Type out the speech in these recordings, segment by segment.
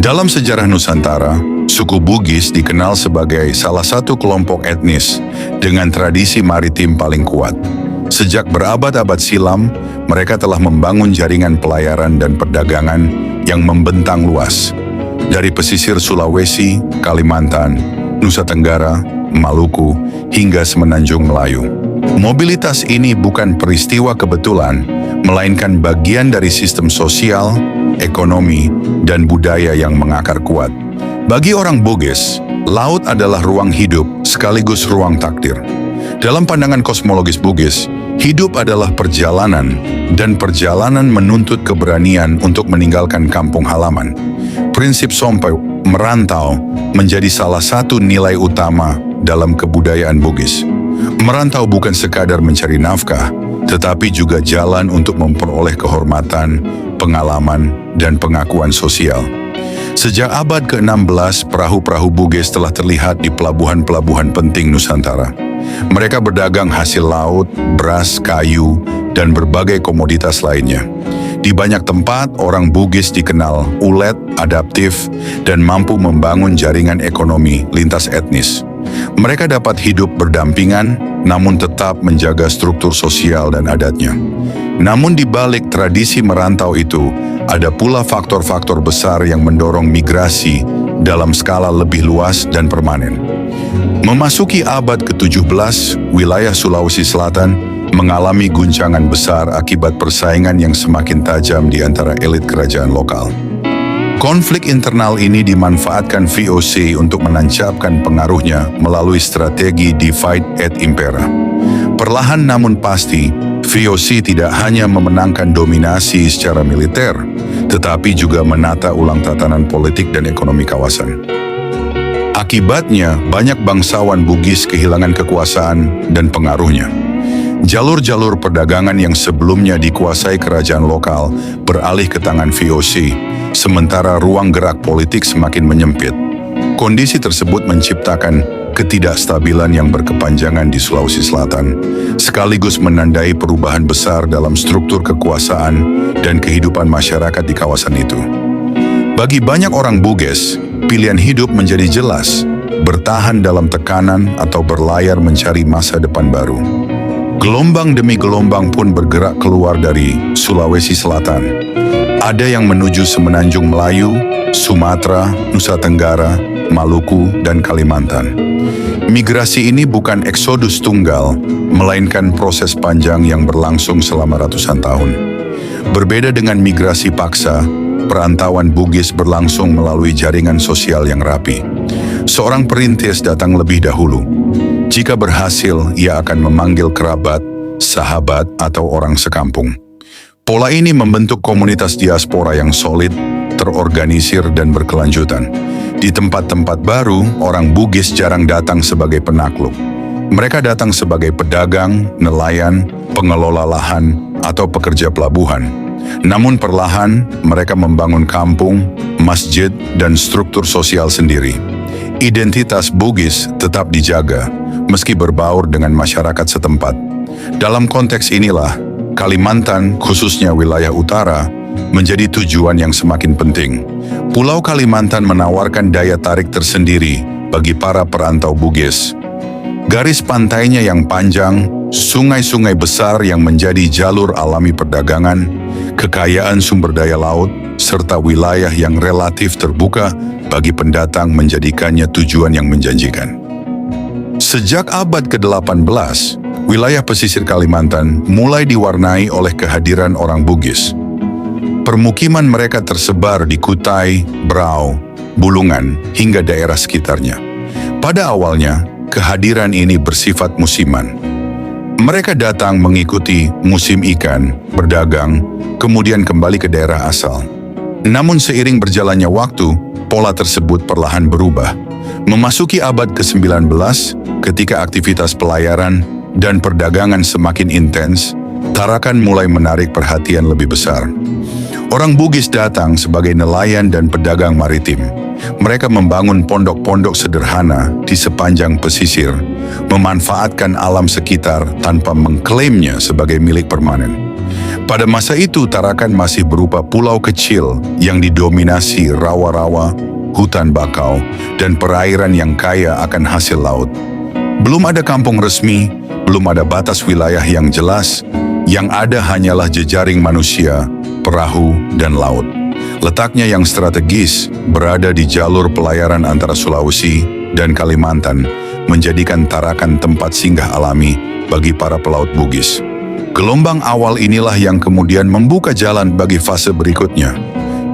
Dalam sejarah Nusantara, suku Bugis dikenal sebagai salah satu kelompok etnis dengan tradisi maritim paling kuat. Sejak berabad-abad silam, mereka telah membangun jaringan pelayaran dan perdagangan yang membentang luas. Dari pesisir Sulawesi, Kalimantan, Nusa Tenggara, Maluku, hingga Semenanjung Melayu. Mobilitas ini bukan peristiwa kebetulan, melainkan bagian dari sistem sosial, ekonomi, dan budaya yang mengakar kuat. Bagi orang Bugis, laut adalah ruang hidup sekaligus ruang takdir. Dalam pandangan kosmologis Bugis, hidup adalah perjalanan, dan perjalanan menuntut keberanian untuk meninggalkan kampung halaman. Prinsip sompai, merantau, menjadi salah satu nilai utama dalam kebudayaan Bugis. Merantau bukan sekadar mencari nafkah, tetapi juga jalan untuk memperoleh kehormatan, pengalaman, dan pengakuan sosial. Sejak abad ke-16, perahu-perahu Bugis telah terlihat di pelabuhan-pelabuhan penting Nusantara. Mereka berdagang hasil laut, beras, kayu, dan berbagai komoditas lainnya. Di banyak tempat, orang Bugis dikenal ulet, adaptif, dan mampu membangun jaringan ekonomi lintas etnis. Mereka dapat hidup berdampingan, namun tetap menjaga struktur sosial dan adatnya. Namun di balik tradisi merantau itu, ada pula faktor-faktor besar yang mendorong migrasi dalam skala lebih luas dan permanen. Memasuki abad ke-17, wilayah Sulawesi Selatan mengalami guncangan besar akibat persaingan yang semakin tajam di antara elit kerajaan lokal. Konflik internal ini dimanfaatkan VOC untuk menancapkan pengaruhnya melalui strategi divide et impera. Perlahan namun pasti, VOC tidak hanya memenangkan dominasi secara militer, tetapi juga menata ulang tatanan politik dan ekonomi kawasan. Akibatnya, banyak bangsawan Bugis kehilangan kekuasaan dan pengaruhnya. Jalur-jalur perdagangan yang sebelumnya dikuasai kerajaan lokal beralih ke tangan VOC, sementara ruang gerak politik semakin menyempit. Kondisi tersebut menciptakan ketidakstabilan yang berkepanjangan di Sulawesi Selatan, sekaligus menandai perubahan besar dalam struktur kekuasaan dan kehidupan masyarakat di kawasan itu. Bagi banyak orang Bugis, pilihan hidup menjadi jelas, bertahan dalam tekanan atau berlayar mencari masa depan baru. Gelombang demi gelombang pun bergerak keluar dari Sulawesi Selatan. Ada yang menuju Semenanjung Melayu, Sumatera, Nusa Tenggara, Maluku, dan Kalimantan. Migrasi ini bukan eksodus tunggal, melainkan proses panjang yang berlangsung selama ratusan tahun. Berbeda dengan migrasi paksa, perantauan Bugis berlangsung melalui jaringan sosial yang rapi. Seorang perintis datang lebih dahulu. Jika berhasil, ia akan memanggil kerabat, sahabat, atau orang sekampung. Pola ini membentuk komunitas diaspora yang solid, terorganisir, dan berkelanjutan. Di tempat-tempat baru, orang Bugis jarang datang sebagai penakluk. Mereka datang sebagai pedagang, nelayan, pengelola lahan, atau pekerja pelabuhan. Namun perlahan, mereka membangun kampung, masjid, dan struktur sosial sendiri. Identitas Bugis tetap dijaga, meski berbaur dengan masyarakat setempat. Dalam konteks inilah, Kalimantan, khususnya wilayah utara, menjadi tujuan yang semakin penting. Pulau Kalimantan menawarkan daya tarik tersendiri bagi para perantau Bugis. Garis pantainya yang panjang, sungai-sungai besar yang menjadi jalur alami perdagangan, kekayaan sumber daya laut, serta wilayah yang relatif terbuka bagi pendatang menjadikannya tujuan yang menjanjikan. Sejak abad ke-18, wilayah pesisir Kalimantan mulai diwarnai oleh kehadiran orang Bugis. Permukiman mereka tersebar di Kutai, Brau, Bulungan, hingga daerah sekitarnya. Pada awalnya, kehadiran ini bersifat musiman. Mereka datang mengikuti musim ikan, berdagang, kemudian kembali ke daerah asal. Namun seiring berjalannya waktu, pola tersebut perlahan berubah. Memasuki abad ke-19, ketika aktivitas pelayaran dan perdagangan semakin intens, Tarakan mulai menarik perhatian lebih besar. Orang Bugis datang sebagai nelayan dan pedagang maritim. Mereka membangun pondok-pondok sederhana di sepanjang pesisir, memanfaatkan alam sekitar tanpa mengklaimnya sebagai milik permanen. Pada masa itu, Tarakan masih berupa pulau kecil yang didominasi rawa-rawa, hutan bakau, dan perairan yang kaya akan hasil laut. Belum ada kampung resmi, belum ada batas wilayah yang jelas, yang ada hanyalah jejaring manusia, perahu, dan laut. Letaknya yang strategis berada di jalur pelayaran antara Sulawesi dan Kalimantan, menjadikan Tarakan tempat singgah alami bagi para pelaut Bugis. Gelombang awal inilah yang kemudian membuka jalan bagi fase berikutnya.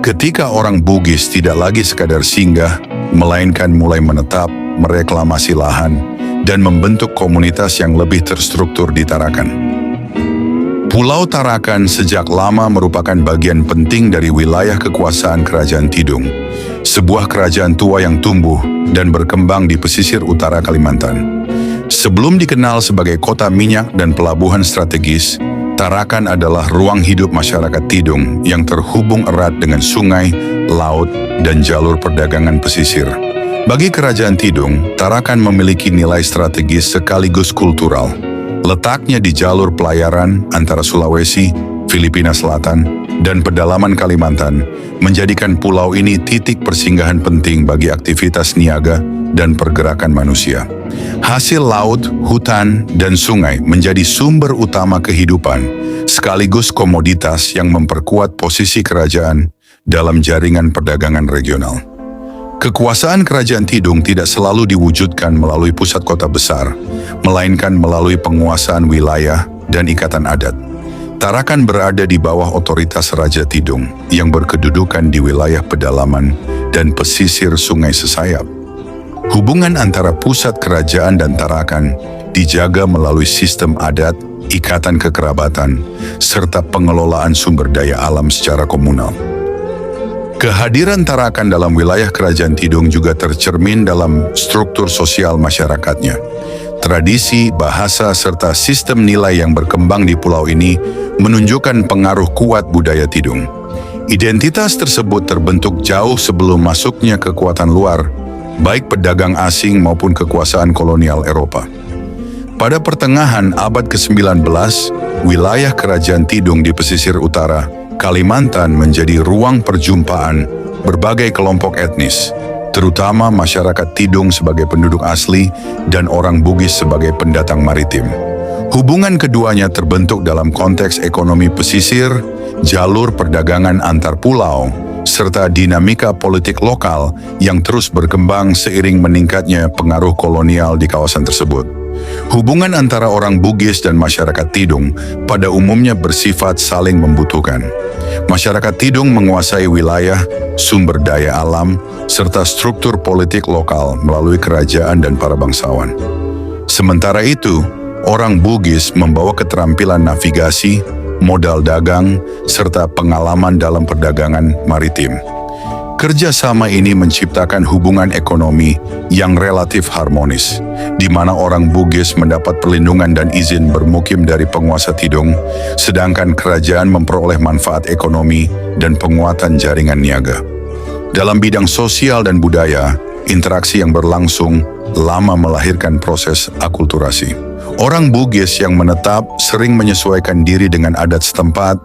Ketika orang Bugis tidak lagi sekadar singgah, melainkan mulai menetap, mereklamasi lahan, dan membentuk komunitas yang lebih terstruktur di Tarakan. Pulau Tarakan sejak lama merupakan bagian penting dari wilayah kekuasaan Kerajaan Tidung, sebuah kerajaan tua yang tumbuh dan berkembang di pesisir utara Kalimantan. Sebelum dikenal sebagai kota minyak dan pelabuhan strategis, Tarakan adalah ruang hidup masyarakat Tidung yang terhubung erat dengan sungai, laut, dan jalur perdagangan pesisir. Bagi Kerajaan Tidung, Tarakan memiliki nilai strategis sekaligus kultural. Letaknya di jalur pelayaran antara Sulawesi, Filipina Selatan, dan pedalaman Kalimantan menjadikan pulau ini titik persinggahan penting bagi aktivitas niaga dan pergerakan manusia. Hasil laut, hutan, dan sungai menjadi sumber utama kehidupan, sekaligus komoditas yang memperkuat posisi kerajaan dalam jaringan perdagangan regional. Kekuasaan Kerajaan Tidung tidak selalu diwujudkan melalui pusat kota besar, melainkan melalui penguasaan wilayah dan ikatan adat. Tarakan berada di bawah otoritas Raja Tidung yang berkedudukan di wilayah pedalaman dan pesisir Sungai Sesayap. Hubungan antara pusat kerajaan dan Tarakan dijaga melalui sistem adat, ikatan kekerabatan, serta pengelolaan sumber daya alam secara komunal. Kehadiran Tarakan dalam wilayah Kerajaan Tidung juga tercermin dalam struktur sosial masyarakatnya. Tradisi, bahasa, serta sistem nilai yang berkembang di pulau ini menunjukkan pengaruh kuat budaya Tidung. Identitas tersebut terbentuk jauh sebelum masuknya kekuatan luar, baik pedagang asing maupun kekuasaan kolonial Eropa. Pada pertengahan abad ke-19, wilayah Kerajaan Tidung di pesisir utara Kalimantan menjadi ruang perjumpaan berbagai kelompok etnis, terutama masyarakat Tidung sebagai penduduk asli dan orang Bugis sebagai pendatang maritim. Hubungan keduanya terbentuk dalam konteks ekonomi pesisir, jalur perdagangan antar pulau, serta dinamika politik lokal yang terus berkembang seiring meningkatnya pengaruh kolonial di kawasan tersebut. Hubungan antara orang Bugis dan masyarakat Tidung pada umumnya bersifat saling membutuhkan. Masyarakat Tidung menguasai wilayah, sumber daya alam, serta struktur politik lokal melalui kerajaan dan para bangsawan. Sementara itu, orang Bugis membawa keterampilan navigasi, modal dagang, serta pengalaman dalam perdagangan maritim. Kerjasama ini menciptakan hubungan ekonomi yang relatif harmonis, di mana orang Bugis mendapat perlindungan dan izin bermukim dari penguasa Tidung, sedangkan kerajaan memperoleh manfaat ekonomi dan penguatan jaringan niaga. Dalam bidang sosial dan budaya, interaksi yang berlangsung lama melahirkan proses akulturasi. Orang Bugis yang menetap sering menyesuaikan diri dengan adat setempat,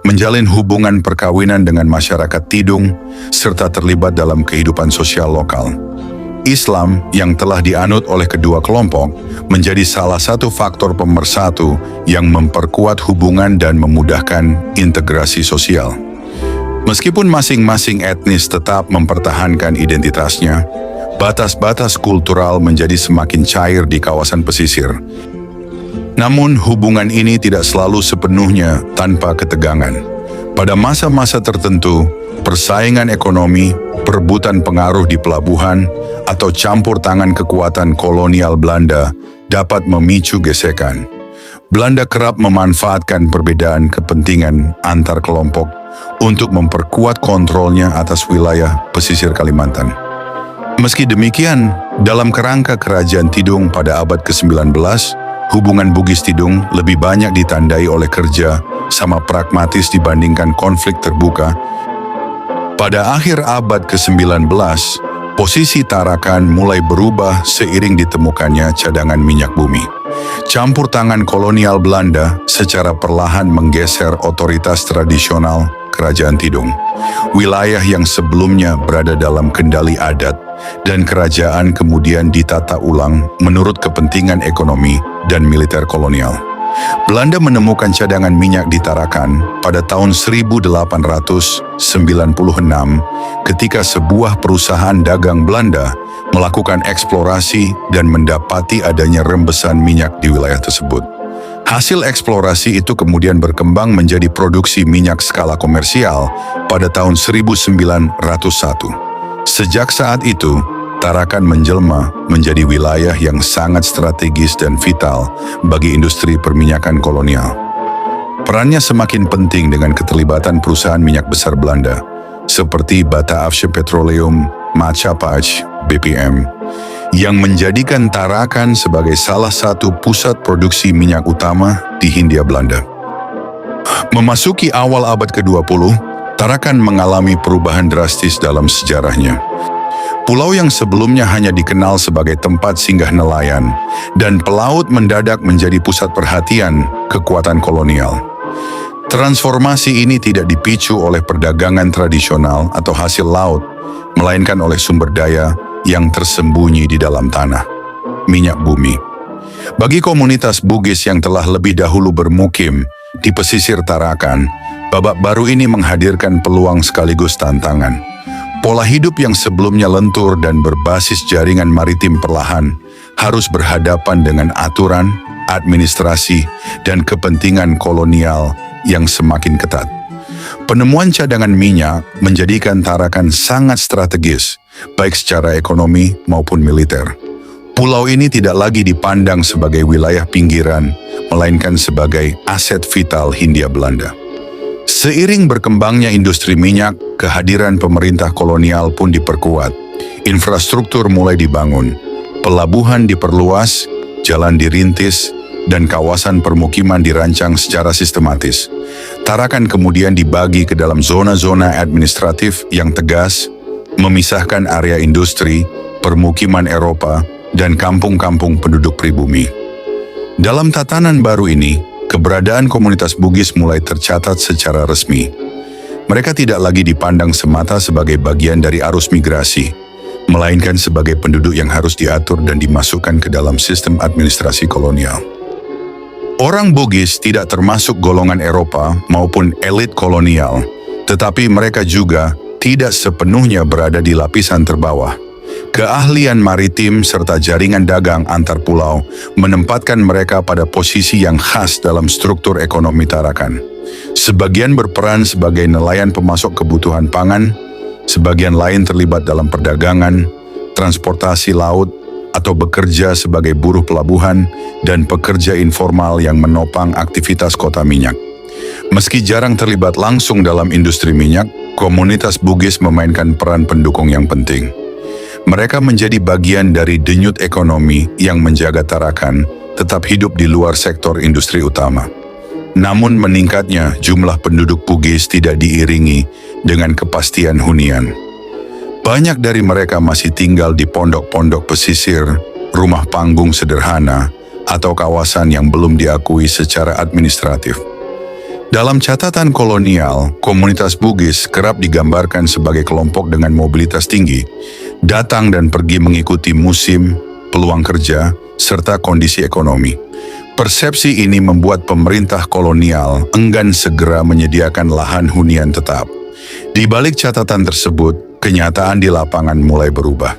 menjalin hubungan perkawinan dengan masyarakat Tidung, serta terlibat dalam kehidupan sosial lokal. Islam yang telah dianut oleh kedua kelompok menjadi salah satu faktor pemersatu yang memperkuat hubungan dan memudahkan integrasi sosial. Meskipun masing-masing etnis tetap mempertahankan identitasnya, batas-batas kultural menjadi semakin cair di kawasan pesisir. Namun hubungan ini tidak selalu sepenuhnya tanpa ketegangan. Pada masa-masa tertentu, persaingan ekonomi, perebutan pengaruh di pelabuhan, atau campur tangan kekuatan kolonial Belanda dapat memicu gesekan. Belanda kerap memanfaatkan perbedaan kepentingan antar kelompok untuk memperkuat kontrolnya atas wilayah pesisir Kalimantan. Meski demikian, dalam kerangka Kerajaan Tidung pada abad ke-19, hubungan Bugis Tidung lebih banyak ditandai oleh kerja sama pragmatis dibandingkan konflik terbuka. Pada akhir abad ke-19, Posisi Tarakan mulai berubah seiring ditemukannya cadangan minyak bumi. Campur tangan kolonial Belanda secara perlahan menggeser otoritas tradisional Kerajaan Tidung. Wilayah yang sebelumnya berada dalam kendali adat dan kerajaan kemudian ditata ulang menurut kepentingan ekonomi dan militer kolonial. Belanda menemukan cadangan minyak di Tarakan pada tahun 1896 ketika sebuah perusahaan dagang Belanda melakukan eksplorasi dan mendapati adanya rembesan minyak di wilayah tersebut. Hasil eksplorasi itu kemudian berkembang menjadi produksi minyak skala komersial pada tahun 1901. Sejak saat itu, Tarakan menjelma menjadi wilayah yang sangat strategis dan vital bagi industri perminyakan kolonial. Perannya semakin penting dengan keterlibatan perusahaan minyak besar Belanda, seperti Bataafse Petroleum Maatschappij (BPM), yang menjadikan Tarakan sebagai salah satu pusat produksi minyak utama di Hindia Belanda. Memasuki awal abad ke-20, Tarakan mengalami perubahan drastis dalam sejarahnya. Pulau yang sebelumnya hanya dikenal sebagai tempat singgah nelayan dan pelaut mendadak menjadi pusat perhatian kekuatan kolonial. Transformasi ini tidak dipicu oleh perdagangan tradisional atau hasil laut, melainkan oleh sumber daya yang tersembunyi di dalam tanah, minyak bumi. Bagi komunitas Bugis yang telah lebih dahulu bermukim di pesisir Tarakan, babak baru ini menghadirkan peluang sekaligus tantangan. Pola hidup yang sebelumnya lentur dan berbasis jaringan maritim perlahan harus berhadapan dengan aturan, administrasi, dan kepentingan kolonial yang semakin ketat. Penemuan cadangan minyak menjadikan Tarakan sangat strategis, baik secara ekonomi maupun militer. Pulau ini tidak lagi dipandang sebagai wilayah pinggiran, melainkan sebagai aset vital Hindia Belanda. Seiring berkembangnya industri minyak, kehadiran pemerintah kolonial pun diperkuat. Infrastruktur mulai dibangun, pelabuhan diperluas, jalan dirintis, dan kawasan permukiman dirancang secara sistematis. Tarakan kemudian dibagi ke dalam zona-zona administratif yang tegas, memisahkan area industri, permukiman Eropa, dan kampung-kampung penduduk pribumi. Dalam tatanan baru ini, keberadaan komunitas Bugis mulai tercatat secara resmi. Mereka tidak lagi dipandang semata sebagai bagian dari arus migrasi, melainkan sebagai penduduk yang harus diatur dan dimasukkan ke dalam sistem administrasi kolonial. Orang Bugis tidak termasuk golongan Eropa maupun elit kolonial, tetapi mereka juga tidak sepenuhnya berada di lapisan terbawah. Keahlian maritim serta jaringan dagang antar pulau menempatkan mereka pada posisi yang khas dalam struktur ekonomi Tarakan. Sebagian berperan sebagai nelayan pemasok kebutuhan pangan, sebagian lain terlibat dalam perdagangan, transportasi laut, atau bekerja sebagai buruh pelabuhan dan pekerja informal yang menopang aktivitas kota minyak. Meski jarang terlibat langsung dalam industri minyak, komunitas Bugis memainkan peran pendukung yang penting. Mereka menjadi bagian dari denyut ekonomi yang menjaga Tarakan tetap hidup di luar sektor industri utama. Namun meningkatnya jumlah penduduk Bugis tidak diiringi dengan kepastian hunian. Banyak dari mereka masih tinggal di pondok-pondok pesisir, rumah panggung sederhana, atau kawasan yang belum diakui secara administratif. Dalam catatan kolonial, komunitas Bugis kerap digambarkan sebagai kelompok dengan mobilitas tinggi, datang dan pergi mengikuti musim, peluang kerja, serta kondisi ekonomi. Persepsi ini membuat pemerintah kolonial enggan segera menyediakan lahan hunian tetap. Di balik catatan tersebut, kenyataan di lapangan mulai berubah.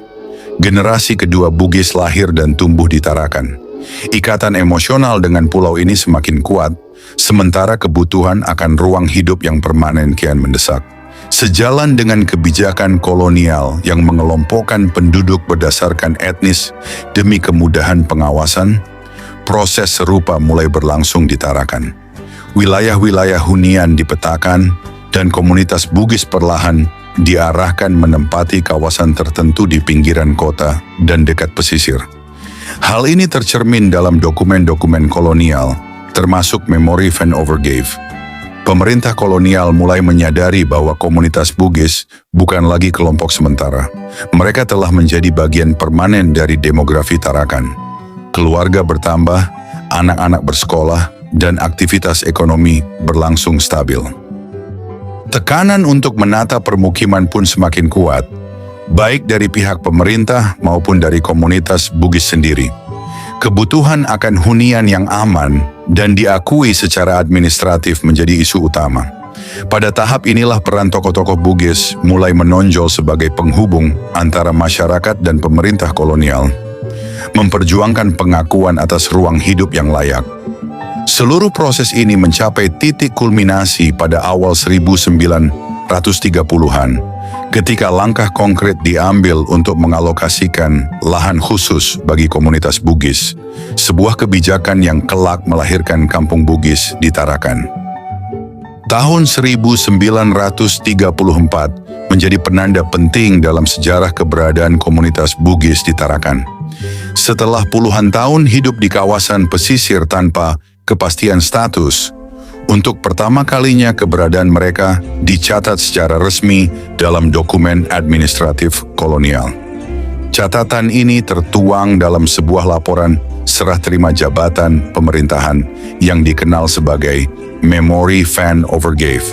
Generasi kedua Bugis lahir dan tumbuh di Tarakan. Ikatan emosional dengan pulau ini semakin kuat, sementara kebutuhan akan ruang hidup yang permanen kian mendesak. Sejalan dengan kebijakan kolonial yang mengelompokkan penduduk berdasarkan etnis demi kemudahan pengawasan, proses serupa mulai berlangsung di Tarakan. Wilayah-wilayah hunian dipetakan dan komunitas Bugis perlahan diarahkan menempati kawasan tertentu di pinggiran kota dan dekat pesisir. Hal ini tercermin dalam dokumen-dokumen kolonial, termasuk Memori van Overgave. pemerintah kolonial mulai menyadari bahwa komunitas Bugis bukan lagi kelompok sementara. Mereka telah menjadi bagian permanen dari demografi Tarakan. Keluarga bertambah, anak-anak bersekolah, dan aktivitas ekonomi berlangsung stabil. Tekanan untuk menata permukiman pun semakin kuat, baik dari pihak pemerintah maupun dari komunitas Bugis sendiri. Kebutuhan akan hunian yang aman dan diakui secara administratif menjadi isu utama. Pada tahap inilah peran tokoh-tokoh Bugis mulai menonjol sebagai penghubung antara masyarakat dan pemerintah kolonial, memperjuangkan pengakuan atas ruang hidup yang layak. Seluruh proses ini mencapai titik kulminasi pada awal 1930-an, ketika langkah konkret diambil untuk mengalokasikan lahan khusus bagi komunitas Bugis, sebuah kebijakan yang kelak melahirkan kampung Bugis di Tarakan. Tahun 1934 menjadi penanda penting dalam sejarah keberadaan komunitas Bugis di Tarakan. Setelah puluhan tahun hidup di kawasan pesisir tanpa kepastian status, untuk pertama kalinya keberadaan mereka dicatat secara resmi dalam dokumen administratif kolonial. Catatan ini tertuang dalam sebuah laporan serah terima jabatan pemerintahan yang dikenal sebagai Memorie van Overgave.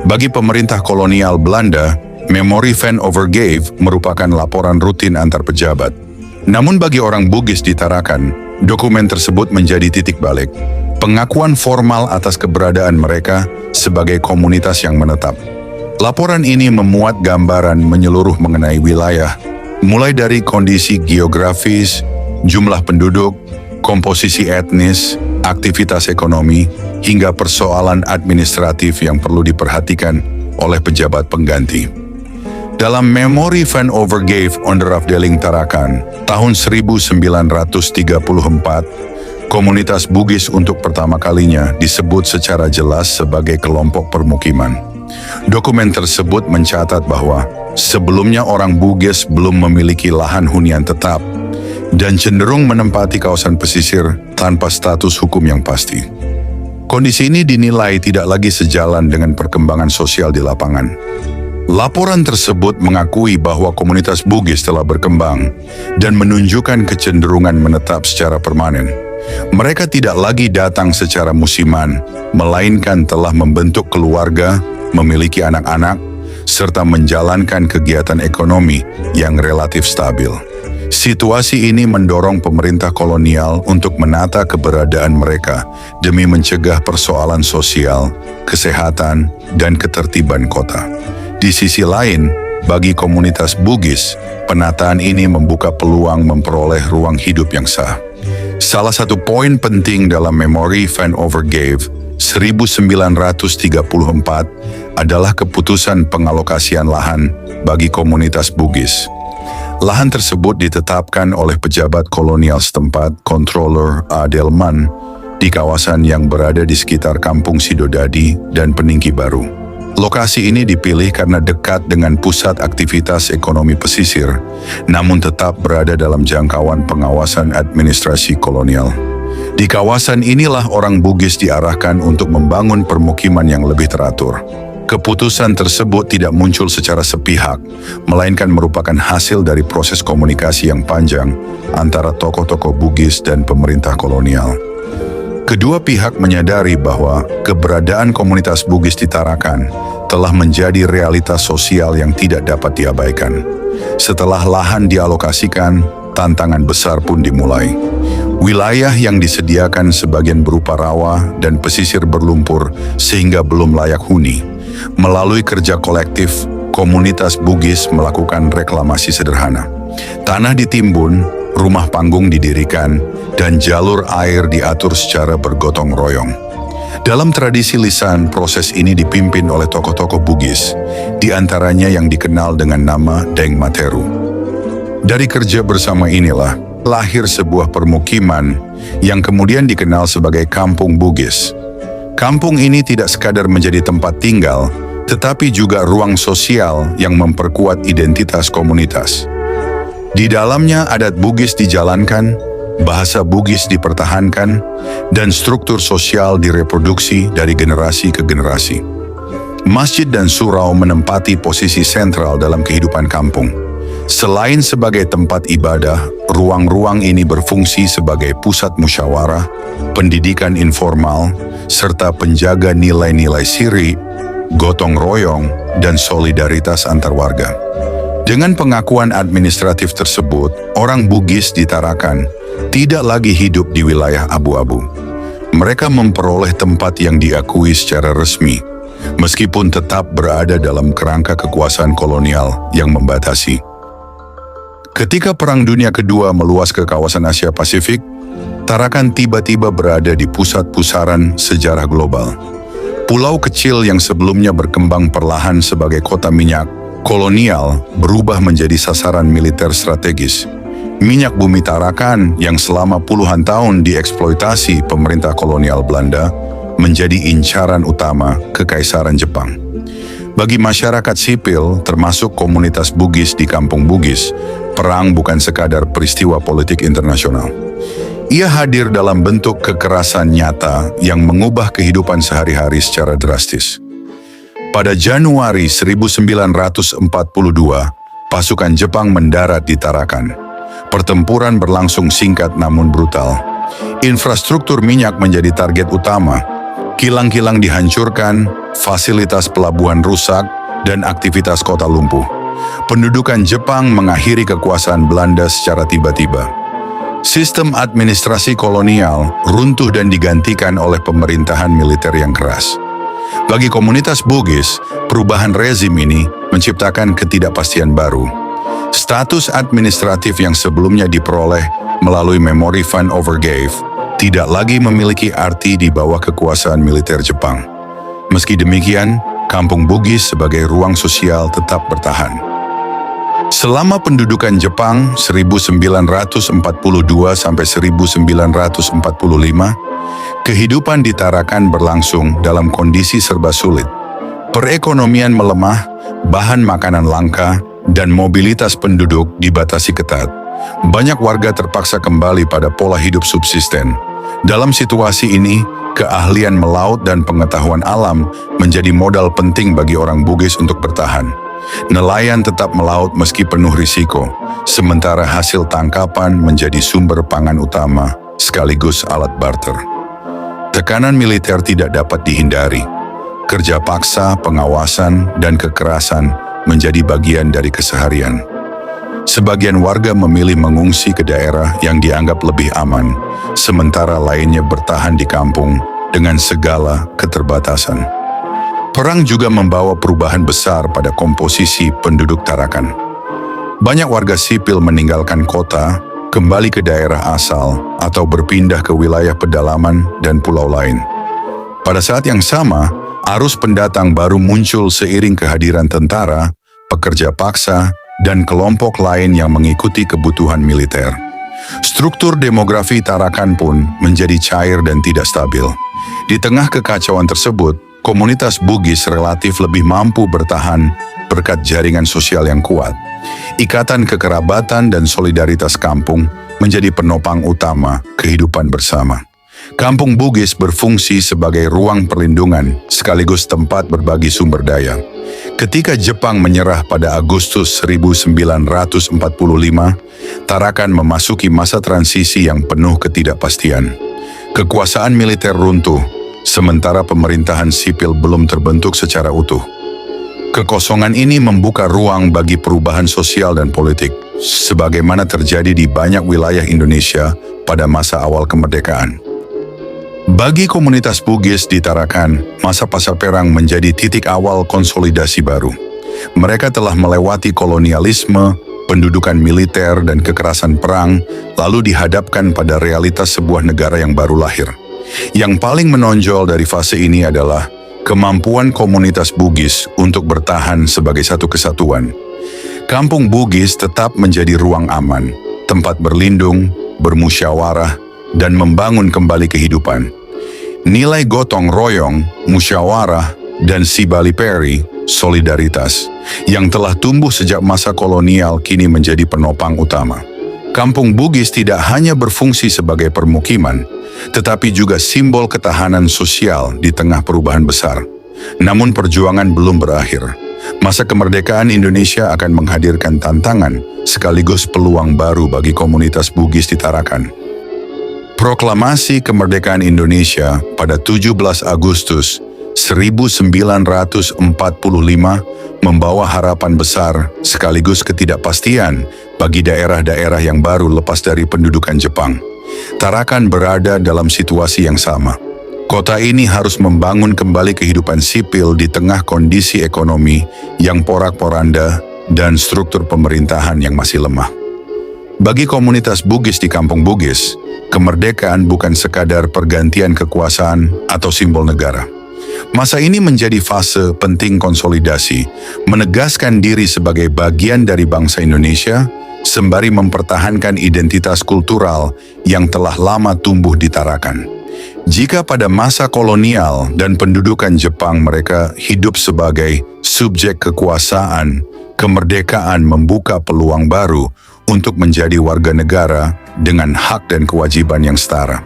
Bagi pemerintah kolonial Belanda, Memorie van Overgave merupakan laporan rutin antar pejabat. Namun bagi orang Bugis di Tarakan, dokumen tersebut menjadi titik balik. Pengakuan formal atas keberadaan mereka sebagai komunitas yang menetap. Laporan ini memuat gambaran menyeluruh mengenai wilayah, mulai dari kondisi geografis, jumlah penduduk, komposisi etnis, aktivitas ekonomi, hingga persoalan administratif yang perlu diperhatikan oleh pejabat pengganti. Dalam Memorie van Overgave Onderafdeling Tarakan tahun 1934, komunitas Bugis untuk pertama kalinya disebut secara jelas sebagai kelompok permukiman. Dokumen tersebut mencatat bahwa sebelumnya orang Bugis belum memiliki lahan hunian tetap dan cenderung menempati kawasan pesisir tanpa status hukum yang pasti. Kondisi ini dinilai tidak lagi sejalan dengan perkembangan sosial di lapangan. Laporan tersebut mengakui bahwa komunitas Bugis telah berkembang dan menunjukkan kecenderungan menetap secara permanen. Mereka tidak lagi datang secara musiman, melainkan telah membentuk keluarga, memiliki anak-anak, serta menjalankan kegiatan ekonomi yang relatif stabil. Situasi ini mendorong pemerintah kolonial untuk menata keberadaan mereka demi mencegah persoalan sosial, kesehatan, dan ketertiban kota. Di sisi lain, bagi komunitas Bugis, penataan ini membuka peluang memperoleh ruang hidup yang sah. Salah satu poin penting dalam Memorie van Overgave 1934 adalah keputusan pengalokasian lahan bagi komunitas Bugis. Lahan tersebut ditetapkan oleh pejabat kolonial setempat, Controller Adelman, di kawasan yang berada di sekitar Kampung Sidodadi dan Peningki Baru. Lokasi ini dipilih karena dekat dengan pusat aktivitas ekonomi pesisir, namun tetap berada dalam jangkauan pengawasan administrasi kolonial. Di kawasan inilah orang Bugis diarahkan untuk membangun permukiman yang lebih teratur. Keputusan tersebut tidak muncul secara sepihak, melainkan merupakan hasil dari proses komunikasi yang panjang antara tokoh-tokoh Bugis dan pemerintah kolonial. Kedua pihak menyadari bahwa keberadaan komunitas Bugis di Tarakan telah menjadi realitas sosial yang tidak dapat diabaikan. Setelah lahan dialokasikan, tantangan besar pun dimulai. Wilayah yang disediakan sebagian berupa rawa dan pesisir berlumpur sehingga belum layak huni. Melalui kerja kolektif, komunitas Bugis melakukan reklamasi sederhana. Tanah ditimbun, rumah panggung didirikan, dan jalur air diatur secara bergotong royong. Dalam tradisi lisan, proses ini dipimpin oleh tokoh-tokoh Bugis, di antaranya yang dikenal dengan nama Deng Materu. Dari kerja bersama inilah, lahir sebuah permukiman yang kemudian dikenal sebagai Kampung Bugis. Kampung ini tidak sekadar menjadi tempat tinggal, tetapi juga ruang sosial yang memperkuat identitas komunitas. Di dalamnya adat Bugis dijalankan, bahasa Bugis dipertahankan, dan struktur sosial direproduksi dari generasi ke generasi. Masjid dan surau menempati posisi sentral dalam kehidupan kampung. Selain sebagai tempat ibadah, ruang-ruang ini berfungsi sebagai pusat musyawarah, pendidikan informal, serta penjaga nilai-nilai siri, gotong royong, dan solidaritas antar warga. Dengan pengakuan administratif tersebut, orang Bugis di Tarakan tidak lagi hidup di wilayah abu-abu. Mereka memperoleh tempat yang diakui secara resmi, meskipun tetap berada dalam kerangka kekuasaan kolonial yang membatasi. Ketika Perang Dunia Kedua meluas ke kawasan Asia Pasifik, Tarakan tiba-tiba berada di pusat pusaran sejarah global. Pulau kecil yang sebelumnya berkembang perlahan sebagai kota minyak kolonial berubah menjadi sasaran militer strategis. Minyak bumi Tarakan yang selama puluhan tahun dieksploitasi pemerintah kolonial Belanda menjadi incaran utama Kekaisaran Jepang. Bagi masyarakat sipil, termasuk komunitas Bugis di Kampung Bugis, perang bukan sekadar peristiwa politik internasional. Ia hadir dalam bentuk kekerasan nyata yang mengubah kehidupan sehari-hari secara drastis. Pada Januari 1942, pasukan Jepang mendarat di Tarakan. Pertempuran berlangsung singkat namun brutal. Infrastruktur minyak menjadi target utama. Kilang-kilang dihancurkan, fasilitas pelabuhan rusak, dan aktivitas kota lumpuh. Pendudukan Jepang mengakhiri kekuasaan Belanda secara tiba-tiba. Sistem administrasi kolonial runtuh dan digantikan oleh pemerintahan militer yang keras. Bagi komunitas Bugis, perubahan rezim ini menciptakan ketidakpastian baru. Status administratif yang sebelumnya diperoleh melalui Memori Van Overgave tidak lagi memiliki arti di bawah kekuasaan militer Jepang. Meski demikian, Kampung Bugis sebagai ruang sosial tetap bertahan. Selama pendudukan Jepang 1942 sampai 1945, kehidupan di Tarakan berlangsung dalam kondisi serba sulit. Perekonomian melemah, bahan makanan langka, dan mobilitas penduduk dibatasi ketat. Banyak warga terpaksa kembali pada pola hidup subsisten. Dalam situasi ini, keahlian melaut dan pengetahuan alam menjadi modal penting bagi orang Bugis untuk bertahan. Nelayan tetap melaut meski penuh risiko, sementara hasil tangkapan menjadi sumber pangan utama sekaligus alat barter. Tekanan militer tidak dapat dihindari. Kerja paksa, pengawasan, dan kekerasan menjadi bagian dari keseharian. Sebagian warga memilih mengungsi ke daerah yang dianggap lebih aman, sementara lainnya bertahan di kampung dengan segala keterbatasan. Perang juga membawa perubahan besar pada komposisi penduduk Tarakan. Banyak warga sipil meninggalkan kota, kembali ke daerah asal, atau berpindah ke wilayah pedalaman dan pulau lain. Pada saat yang sama, arus pendatang baru muncul seiring kehadiran tentara, pekerja paksa, dan kelompok lain yang mengikuti kebutuhan militer. Struktur demografi Tarakan pun menjadi cair dan tidak stabil. Di tengah kekacauan tersebut, komunitas Bugis relatif lebih mampu bertahan berkat jaringan sosial yang kuat. Ikatan kekerabatan dan solidaritas kampung menjadi penopang utama kehidupan bersama. Kampung Bugis berfungsi sebagai ruang perlindungan sekaligus tempat berbagi sumber daya. Ketika Jepang menyerah pada Agustus 1945, Tarakan memasuki masa transisi yang penuh ketidakpastian. Kekuasaan militer runtuh, sementara pemerintahan sipil belum terbentuk secara utuh. Kekosongan ini membuka ruang bagi perubahan sosial dan politik, sebagaimana terjadi di banyak wilayah Indonesia pada masa awal kemerdekaan. Bagi komunitas Bugis di Tarakan, masa pasca perang menjadi titik awal konsolidasi baru. Mereka telah melewati kolonialisme, pendudukan militer, dan kekerasan perang, lalu dihadapkan pada realitas sebuah negara yang baru lahir. Yang paling menonjol dari fase ini adalah kemampuan komunitas Bugis untuk bertahan sebagai satu kesatuan. Kampung Bugis tetap menjadi ruang aman, tempat berlindung, bermusyawarah, dan membangun kembali kehidupan. Nilai gotong royong, musyawarah, dan sibaliperi, solidaritas, yang telah tumbuh sejak masa kolonial kini menjadi penopang utama. Kampung Bugis tidak hanya berfungsi sebagai permukiman, tetapi juga simbol ketahanan sosial di tengah perubahan besar. Namun perjuangan belum berakhir. Masa kemerdekaan Indonesia akan menghadirkan tantangan sekaligus peluang baru bagi komunitas Bugis di Tarakan. Proklamasi Kemerdekaan Indonesia pada 17 Agustus 1945 membawa harapan besar sekaligus ketidakpastian bagi daerah-daerah yang baru lepas dari pendudukan Jepang. Tarakan berada dalam situasi yang sama. Kota ini harus membangun kembali kehidupan sipil di tengah kondisi ekonomi yang porak-poranda dan struktur pemerintahan yang masih lemah. Bagi komunitas Bugis di Kampung Bugis, kemerdekaan bukan sekadar pergantian kekuasaan atau simbol negara. Masa ini menjadi fase penting konsolidasi, menegaskan diri sebagai bagian dari bangsa Indonesia, sembari mempertahankan identitas kultural yang telah lama tumbuh di Tarakan. Jika pada masa kolonial dan pendudukan Jepang mereka hidup sebagai subjek kekuasaan, kemerdekaan membuka peluang baru untuk menjadi warga negara dengan hak dan kewajiban yang setara.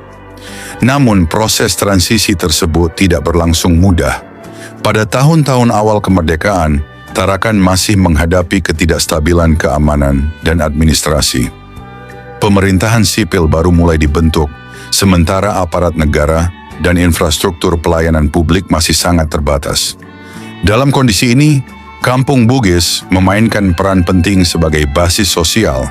Namun proses transisi tersebut tidak berlangsung mudah. Pada tahun-tahun awal kemerdekaan, Tarakan masih menghadapi ketidakstabilan keamanan dan administrasi. Pemerintahan sipil baru mulai dibentuk, sementara aparat negara dan infrastruktur pelayanan publik masih sangat terbatas. Dalam kondisi ini, Kampung Bugis memainkan peran penting sebagai basis sosial.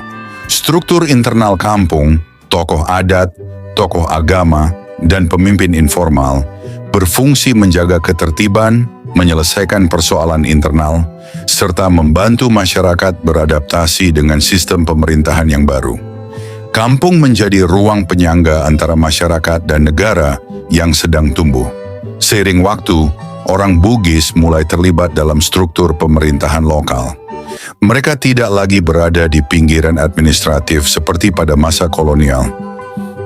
Struktur internal kampung, tokoh adat, tokoh agama, dan pemimpin informal berfungsi menjaga ketertiban, menyelesaikan persoalan internal, serta membantu masyarakat beradaptasi dengan sistem pemerintahan yang baru. Kampung menjadi ruang penyangga antara masyarakat dan negara yang sedang tumbuh. Seiring waktu, orang Bugis mulai terlibat dalam struktur pemerintahan lokal. Mereka tidak lagi berada di pinggiran administratif seperti pada masa kolonial.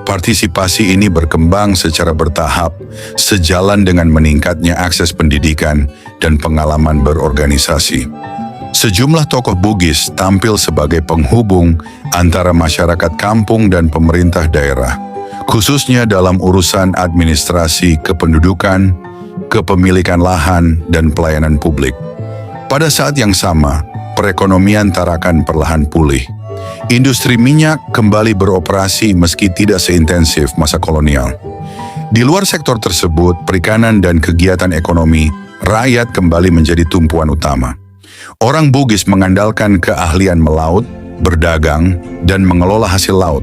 Partisipasi ini berkembang secara bertahap, sejalan dengan meningkatnya akses pendidikan dan pengalaman berorganisasi. Sejumlah tokoh Bugis tampil sebagai penghubung antara masyarakat kampung dan pemerintah daerah, khususnya dalam urusan administrasi kependudukan, kepemilikan lahan, dan pelayanan publik. Pada saat yang sama, perekonomian Tarakan perlahan pulih. Industri minyak kembali beroperasi meski tidak seintensif masa kolonial. Di luar sektor tersebut, perikanan dan kegiatan ekonomi, rakyat kembali menjadi tumpuan utama. Orang Bugis mengandalkan keahlian melaut, berdagang, dan mengelola hasil laut.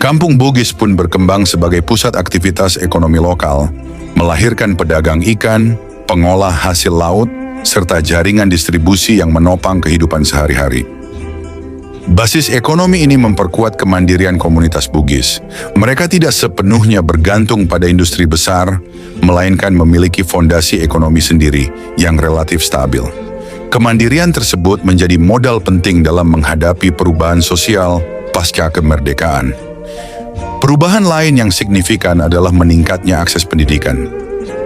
Kampung Bugis pun berkembang sebagai pusat aktivitas ekonomi lokal, melahirkan pedagang ikan, pengolah hasil laut, serta jaringan distribusi yang menopang kehidupan sehari-hari. Basis ekonomi ini memperkuat kemandirian komunitas Bugis. Mereka tidak sepenuhnya bergantung pada industri besar, melainkan memiliki fondasi ekonomi sendiri yang relatif stabil. Kemandirian tersebut menjadi modal penting dalam menghadapi perubahan sosial pasca kemerdekaan. Perubahan lain yang signifikan adalah meningkatnya akses pendidikan.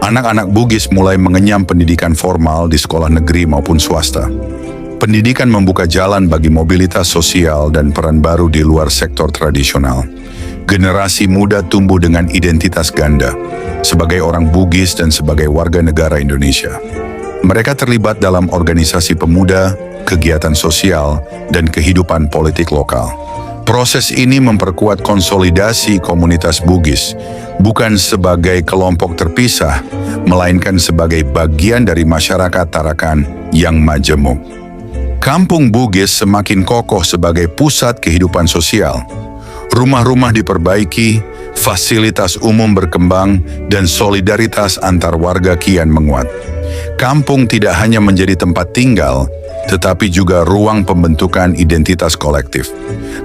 Anak-anak Bugis mulai mengenyam pendidikan formal di sekolah negeri maupun swasta. Pendidikan membuka jalan bagi mobilitas sosial dan peran baru di luar sektor tradisional. Generasi muda tumbuh dengan identitas ganda, sebagai orang Bugis dan sebagai warga negara Indonesia. Mereka terlibat dalam organisasi pemuda, kegiatan sosial, dan kehidupan politik lokal. Proses ini memperkuat konsolidasi komunitas Bugis, bukan sebagai kelompok terpisah, melainkan sebagai bagian dari masyarakat Tarakan yang majemuk. Kampung Bugis semakin kokoh sebagai pusat kehidupan sosial. Rumah-rumah diperbaiki, fasilitas umum berkembang, dan solidaritas antar warga kian menguat. Kampung tidak hanya menjadi tempat tinggal, tetapi juga ruang pembentukan identitas kolektif.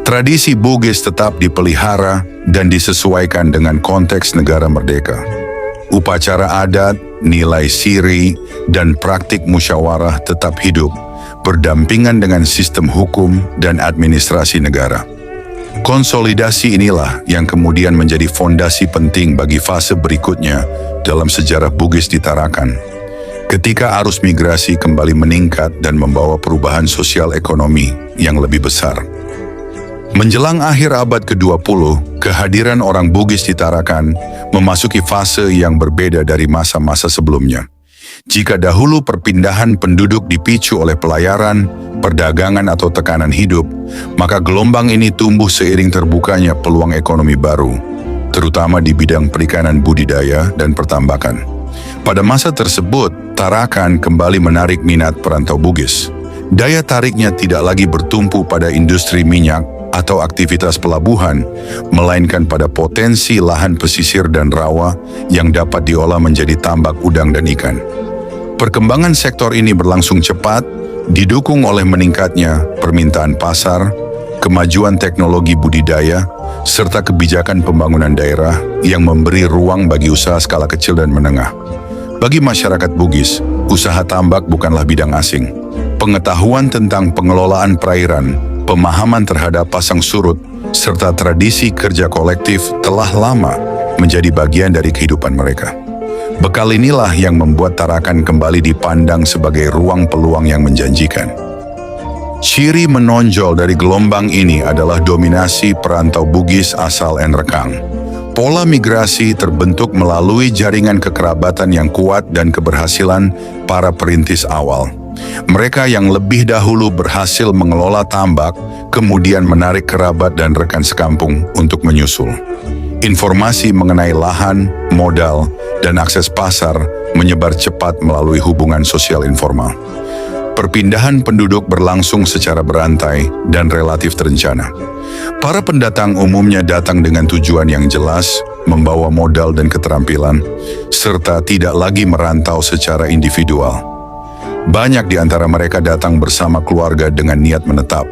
Tradisi Bugis tetap dipelihara dan disesuaikan dengan konteks negara merdeka. Upacara adat, nilai siri, dan praktik musyawarah tetap hidup, berdampingan dengan sistem hukum dan administrasi negara. Konsolidasi inilah yang kemudian menjadi fondasi penting bagi fase berikutnya dalam sejarah Bugis di Tarakan. Ketika arus migrasi kembali meningkat dan membawa perubahan sosial ekonomi yang lebih besar. Menjelang akhir abad ke-20, kehadiran orang Bugis di Tarakan memasuki fase yang berbeda dari masa-masa sebelumnya. Jika dahulu perpindahan penduduk dipicu oleh pelayaran, perdagangan atau tekanan hidup, maka gelombang ini tumbuh seiring terbukanya peluang ekonomi baru, terutama di bidang perikanan budidaya dan pertambakan. Pada masa tersebut, Tarakan kembali menarik minat perantau Bugis. Daya tariknya tidak lagi bertumpu pada industri minyak atau aktivitas pelabuhan, melainkan pada potensi lahan pesisir dan rawa yang dapat diolah menjadi tambak udang dan ikan. Perkembangan sektor ini berlangsung cepat, didukung oleh meningkatnya permintaan pasar, kemajuan teknologi budidaya, serta kebijakan pembangunan daerah yang memberi ruang bagi usaha skala kecil dan menengah. Bagi masyarakat Bugis, usaha tambak bukanlah bidang asing. Pengetahuan tentang pengelolaan perairan, pemahaman terhadap pasang surut, serta tradisi kerja kolektif telah lama menjadi bagian dari kehidupan mereka. Bekal inilah yang membuat Tarakan kembali dipandang sebagai ruang peluang yang menjanjikan. Ciri menonjol dari gelombang ini adalah dominasi perantau Bugis asal Enrekang. Pola migrasi terbentuk melalui jaringan kekerabatan yang kuat dan keberhasilan para perintis awal. Mereka yang lebih dahulu berhasil mengelola tambak, kemudian menarik kerabat dan rekan sekampung untuk menyusul. Informasi mengenai lahan, modal, dan akses pasar menyebar cepat melalui hubungan sosial informal. Perpindahan penduduk berlangsung secara berantai dan relatif terencana. Para pendatang umumnya datang dengan tujuan yang jelas, membawa modal dan keterampilan, serta tidak lagi merantau secara individual. Banyak di antara mereka datang bersama keluarga dengan niat menetap.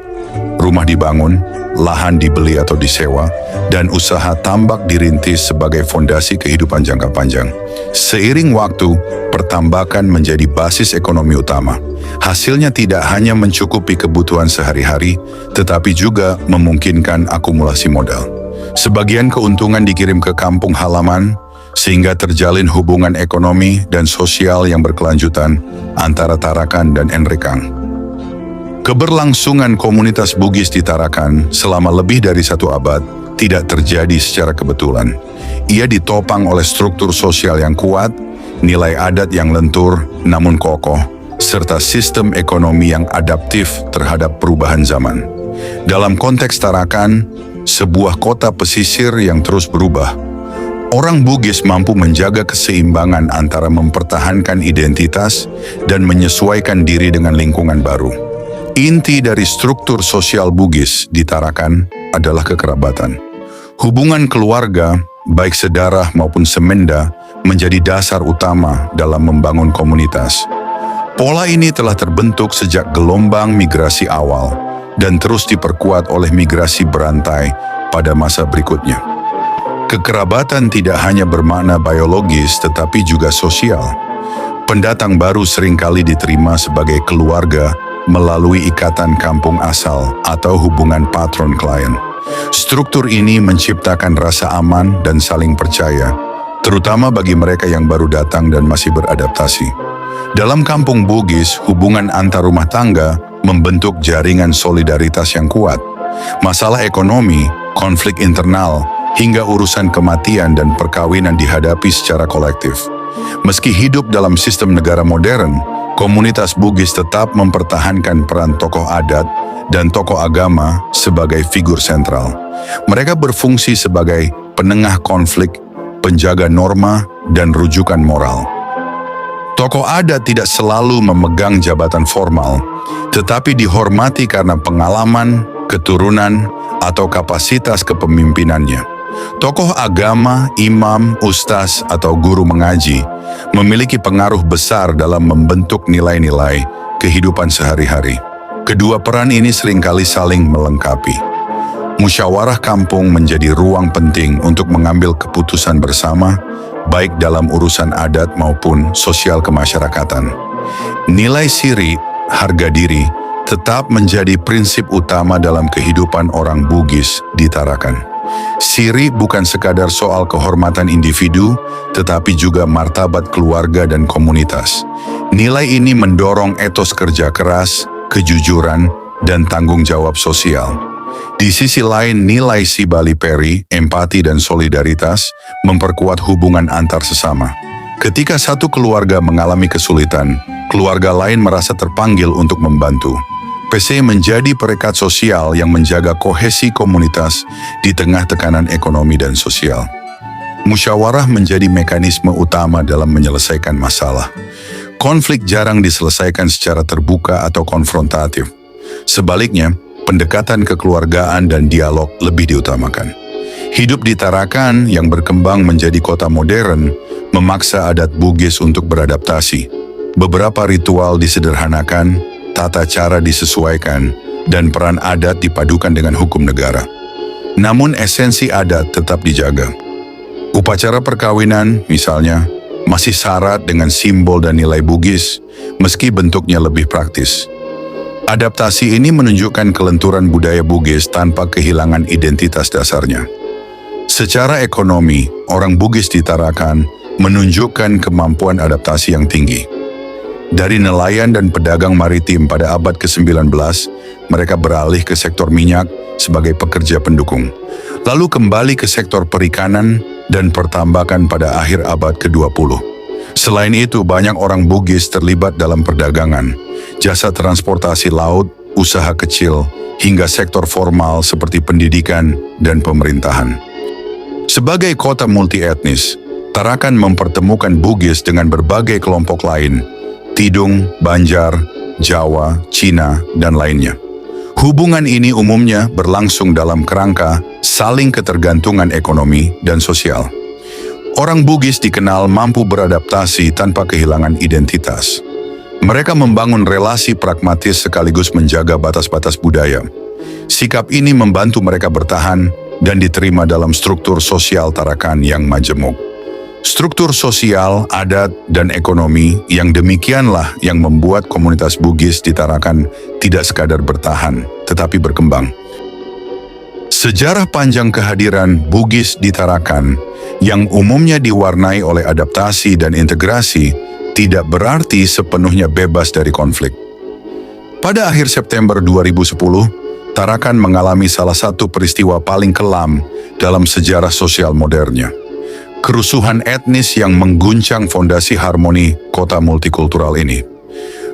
Rumah dibangun, lahan dibeli atau disewa, dan usaha tambak dirintis sebagai fondasi kehidupan jangka panjang. Seiring waktu, pertambakan menjadi basis ekonomi utama. Hasilnya tidak hanya mencukupi kebutuhan sehari-hari, tetapi juga memungkinkan akumulasi modal. Sebagian keuntungan dikirim ke kampung halaman, sehingga terjalin hubungan ekonomi dan sosial yang berkelanjutan antara Tarakan dan Enrekang. Keberlangsungan komunitas Bugis di Tarakan selama lebih dari 1 abad tidak terjadi secara kebetulan. Ia ditopang oleh struktur sosial yang kuat, nilai adat yang lentur namun kokoh, serta sistem ekonomi yang adaptif terhadap perubahan zaman. Dalam konteks Tarakan, sebuah kota pesisir yang terus berubah, orang Bugis mampu menjaga keseimbangan antara mempertahankan identitas dan menyesuaikan diri dengan lingkungan baru. Inti dari struktur sosial Bugis di Tarakan adalah kekerabatan. Hubungan keluarga, baik sedarah maupun semenda, menjadi dasar utama dalam membangun komunitas. Pola ini telah terbentuk sejak gelombang migrasi awal dan terus diperkuat oleh migrasi berantai pada masa berikutnya. Kekerabatan tidak hanya bermakna biologis tetapi juga sosial. Pendatang baru seringkali diterima sebagai keluarga melalui ikatan kampung asal atau hubungan patron-klien. Struktur ini menciptakan rasa aman dan saling percaya, terutama bagi mereka yang baru datang dan masih beradaptasi. Dalam kampung Bugis, hubungan antar rumah tangga membentuk jaringan solidaritas yang kuat. Masalah ekonomi, konflik internal, hingga urusan kematian dan perkawinan dihadapi secara kolektif. Meski hidup dalam sistem negara modern, komunitas Bugis tetap mempertahankan peran tokoh adat dan tokoh agama sebagai figur sentral. Mereka berfungsi sebagai penengah konflik, penjaga norma, dan rujukan moral. Tokoh adat tidak selalu memegang jabatan formal, tetapi dihormati karena pengalaman, keturunan, atau kapasitas kepemimpinannya. Tokoh agama, imam, ustaz, atau guru mengaji memiliki pengaruh besar dalam membentuk nilai-nilai kehidupan sehari-hari. Kedua peran ini seringkali saling melengkapi. Musyawarah kampung menjadi ruang penting untuk mengambil keputusan bersama, baik dalam urusan adat maupun sosial kemasyarakatan. Nilai siri, harga diri, tetap menjadi prinsip utama dalam kehidupan orang Bugis di Tarakan. Siri bukan sekadar soal kehormatan individu, tetapi juga martabat keluarga dan komunitas. Nilai ini mendorong etos kerja keras, kejujuran, dan tanggung jawab sosial. Di sisi lain, nilai si Bali Peri, empati dan solidaritas, memperkuat hubungan antar sesama. Ketika satu keluarga mengalami kesulitan, keluarga lain merasa terpanggil untuk membantu. PC menjadi perekat sosial yang menjaga kohesi komunitas di tengah tekanan ekonomi dan sosial. Musyawarah menjadi mekanisme utama dalam menyelesaikan masalah. Konflik jarang diselesaikan secara terbuka atau konfrontatif. Sebaliknya, pendekatan kekeluargaan dan dialog lebih diutamakan. Hidup di Tarakan yang berkembang menjadi kota modern memaksa adat Bugis untuk beradaptasi. Beberapa ritual disederhanakan, tata cara disesuaikan, dan peran adat dipadukan dengan hukum negara. Namun esensi adat tetap dijaga. Upacara perkawinan, misalnya, masih syarat dengan simbol dan nilai Bugis, meski bentuknya lebih praktis. Adaptasi ini menunjukkan kelenturan budaya Bugis tanpa kehilangan identitas dasarnya. Secara ekonomi, orang Bugis di Tarakan menunjukkan kemampuan adaptasi yang tinggi. Dari nelayan dan pedagang maritim pada abad ke-19, mereka beralih ke sektor minyak sebagai pekerja pendukung, lalu kembali ke sektor perikanan dan pertambakan pada akhir abad ke-20. Selain itu, banyak orang Bugis terlibat dalam perdagangan, jasa transportasi laut, usaha kecil, hingga sektor formal seperti pendidikan dan pemerintahan. Sebagai kota multietnis, Tarakan mempertemukan Bugis dengan berbagai kelompok lain, Tidung, Banjar, Jawa, Cina, dan lainnya. Hubungan ini umumnya berlangsung dalam kerangka saling ketergantungan ekonomi dan sosial. Orang Bugis dikenal mampu beradaptasi tanpa kehilangan identitas. Mereka membangun relasi pragmatis sekaligus menjaga batas-batas budaya. Sikap ini membantu mereka bertahan dan diterima dalam struktur sosial Tarakan yang majemuk. Struktur sosial, adat, dan ekonomi yang demikianlah yang membuat komunitas Bugis di Tarakan tidak sekadar bertahan, tetapi berkembang. Sejarah panjang kehadiran Bugis di Tarakan yang umumnya diwarnai oleh adaptasi dan integrasi tidak berarti sepenuhnya bebas dari konflik. Pada akhir September 2010, Tarakan mengalami salah satu peristiwa paling kelam dalam sejarah sosial modernnya. Kerusuhan etnis yang mengguncang fondasi harmoni kota multikultural ini.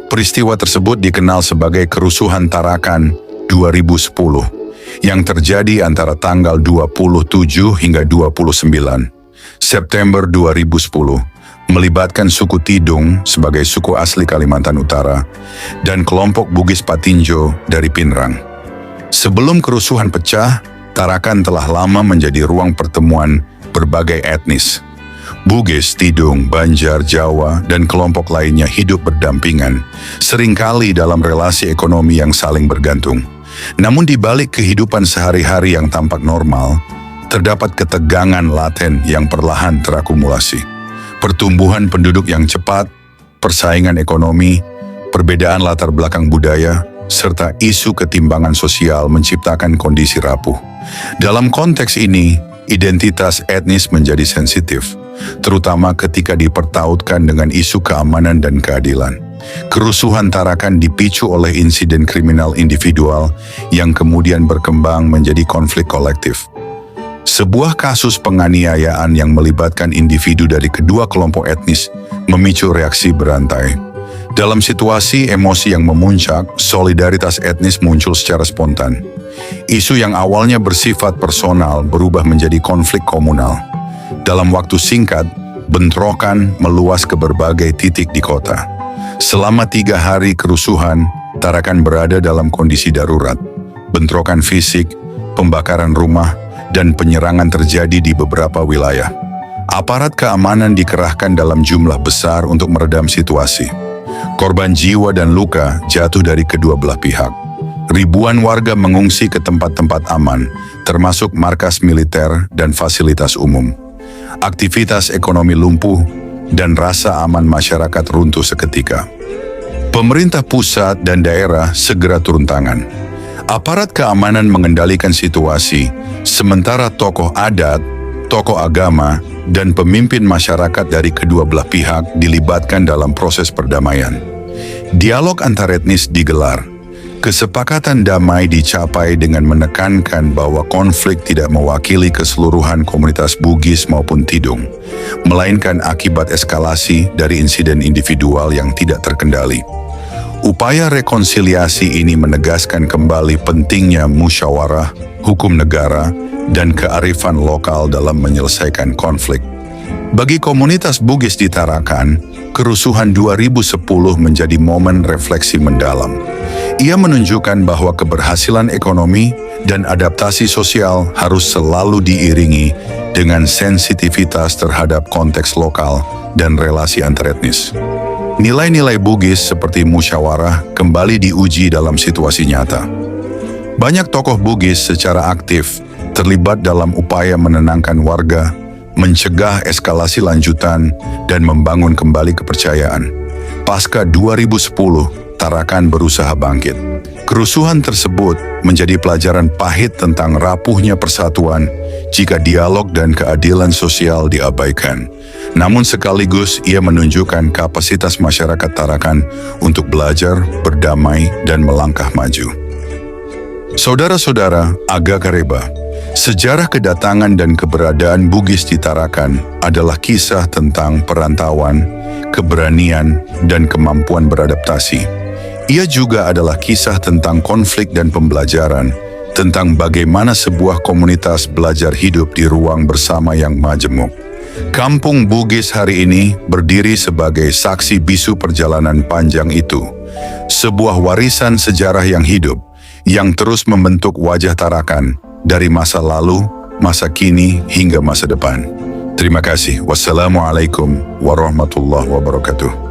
Peristiwa tersebut dikenal sebagai Kerusuhan Tarakan 2010 yang terjadi antara tanggal 27 hingga 29 September 2010, melibatkan suku Tidung sebagai suku asli Kalimantan Utara dan kelompok Bugis Patinjo dari Pinrang. Sebelum kerusuhan pecah, Tarakan telah lama menjadi ruang pertemuan berbagai etnis. Bugis, Tidung, Banjar, Jawa, dan kelompok lainnya hidup berdampingan, seringkali dalam relasi ekonomi yang saling bergantung. Namun di balik kehidupan sehari-hari yang tampak normal, terdapat ketegangan laten yang perlahan terakumulasi. Pertumbuhan penduduk yang cepat, persaingan ekonomi, perbedaan latar belakang budaya, serta isu ketimbangan sosial menciptakan kondisi rapuh. Dalam konteks ini, identitas etnis menjadi sensitif, terutama ketika dipertautkan dengan isu keamanan dan keadilan. Kerusuhan Tarakan dipicu oleh insiden kriminal individual yang kemudian berkembang menjadi konflik kolektif. Sebuah kasus penganiayaan yang melibatkan individu dari kedua kelompok etnis memicu reaksi berantai. Dalam situasi emosi yang memuncak, solidaritas etnis muncul secara spontan. Isu yang awalnya bersifat personal berubah menjadi konflik komunal. Dalam waktu singkat, bentrokan meluas ke berbagai titik di kota. Selama 3 hari kerusuhan, Tarakan berada dalam kondisi darurat. Bentrokan fisik, pembakaran rumah, dan penyerangan terjadi di beberapa wilayah. Aparat keamanan dikerahkan dalam jumlah besar untuk meredam situasi. Korban jiwa dan luka jatuh dari kedua belah pihak. Ribuan warga mengungsi ke tempat-tempat aman, termasuk markas militer dan fasilitas umum. Aktivitas ekonomi lumpuh dan rasa aman masyarakat runtuh seketika. Pemerintah pusat dan daerah segera turun tangan. Aparat keamanan mengendalikan situasi, sementara tokoh adat, tokoh agama, dan pemimpin masyarakat dari kedua belah pihak dilibatkan dalam proses perdamaian. Dialog antar etnis digelar. Kesepakatan damai dicapai dengan menekankan bahwa konflik tidak mewakili keseluruhan komunitas Bugis maupun Tidung, melainkan akibat eskalasi dari insiden individual yang tidak terkendali. Upaya rekonsiliasi ini menegaskan kembali pentingnya musyawarah, hukum negara, dan kearifan lokal dalam menyelesaikan konflik. Bagi komunitas Bugis di Tarakan, kerusuhan 2010 menjadi momen refleksi mendalam. Ia menunjukkan bahwa keberhasilan ekonomi dan adaptasi sosial harus selalu diiringi dengan sensitivitas terhadap konteks lokal dan relasi antaretnis. Nilai-nilai Bugis seperti musyawarah kembali diuji dalam situasi nyata. Banyak tokoh Bugis secara aktif terlibat dalam upaya menenangkan warga, mencegah eskalasi lanjutan, dan membangun kembali kepercayaan. Pasca 2010, Tarakan berusaha bangkit. Kerusuhan tersebut menjadi pelajaran pahit tentang rapuhnya persatuan jika dialog dan keadilan sosial diabaikan. Namun sekaligus ia menunjukkan kapasitas masyarakat Tarakan untuk belajar, berdamai, dan melangkah maju. Saudara-saudara, Aga Kareba, sejarah kedatangan dan keberadaan Bugis di Tarakan adalah kisah tentang perantauan, keberanian, dan kemampuan beradaptasi. Ia juga adalah kisah tentang konflik dan pembelajaran, tentang bagaimana sebuah komunitas belajar hidup di ruang bersama yang majemuk. Kampung Bugis hari ini berdiri sebagai saksi bisu perjalanan panjang itu. Sebuah warisan sejarah yang hidup, yang terus membentuk wajah Tarakan dari masa lalu, masa kini, hingga masa depan. Terima kasih. Wassalamualaikum warahmatullahi wabarakatuh.